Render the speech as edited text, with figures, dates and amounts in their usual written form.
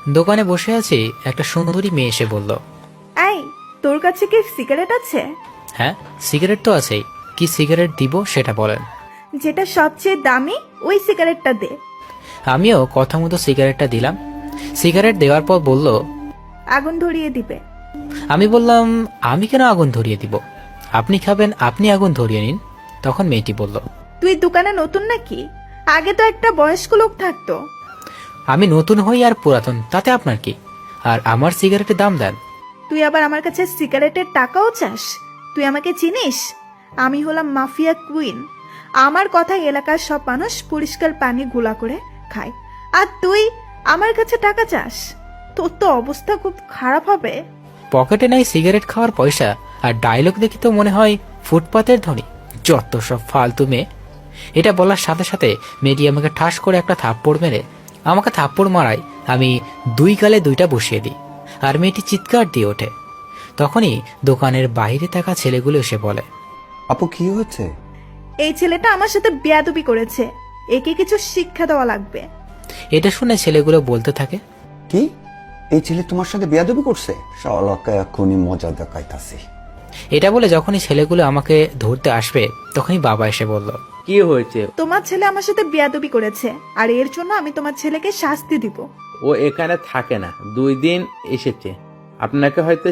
দোকানে বসে আছি, একটা সুন্দরী মেয়ে এসে বলল, এই, তোর কাছে কি সিগারেট আছে? হ্যাঁ, সিগারেট তো আছেই। কি সিগারেট দিব সেটা বলেন। যেটা সবচেয়ে দামি ওই সিগারেটটা দে। আমিও কথা মতো সিগারেটটা দিলাম। সিগারেট দেওয়ার পর বলল, আগুন ধরিয়ে দিবে। আমি বললাম, আমি কেন আগুন ধরিয়ে দিব? আপনি খাবেন, আপনি আগুন ধরিয়ে নিন। তখন মেয়েটি বলল, তুই দোকানে নতুন নাকি? আগে তো একটা বয়স্ক লোক থাকতো। আমি নতুন হই আর পুরাতন তাতে আপনার কি? আর আমার সিগারেটের দাম দেন। তুই আবার আমার কাছে সিগারেটের টাকাও চাস? তুই আমাকে চিনিস? আমি হলাম মাফিয়া কুইন। আমার কথা এলাকার সব মানুষ পরিষ্কার পানি গুলা করে খায়, আর তুই আমার কাছে টাকা চাস? তোর তো অবস্থা খুব খারাপ হবে। পকেটে নাই সিগারেট খাওয়ার পয়সা, আর ডায়লগ দেখি তো মনে হয় ফুটপাতের ধনী। যত সব ফালতু মেয়ে। এটা বলার সাথে সাথে মেয়েটি আমাকে ঠাস করে একটা থাপ্পড় মেরে, আমাকে থাপ্পড় মারায় আমি দুই গালে দুইটা বসিয়ে দিই, আর মেয়েটি চিৎকার দিয়ে ওঠে। তখনই দোকানের বাইরে থাকা ছেলেগুলো এসে বলে, আপু কি হয়েছে? এই ছেলেটা আমার সাথে বেয়াদবি করেছে, একে কিছু শিক্ষা দেওয়া লাগবে। এটা শুনে ছেলেগুলো বলতে থাকে, কি, এই ছেলে তোমার সাথে বেয়াদবি করছে? শালাকে এখনই মজা দেখাইতাছি। এটা বলে যখনই ছেলেগুলো আমাকে ধরতে আসবে তখনই বাবা এসে বলল, কি হয়েছে? তোমার ছেলে আমার সাথে বেয়াদবি করেছে, আর এর জন্য আমি তোমার ছেলেকে শাস্তি দিব। ও এখানে থাকে না, 2 দিন এসেছে। আপনাকে হয়তো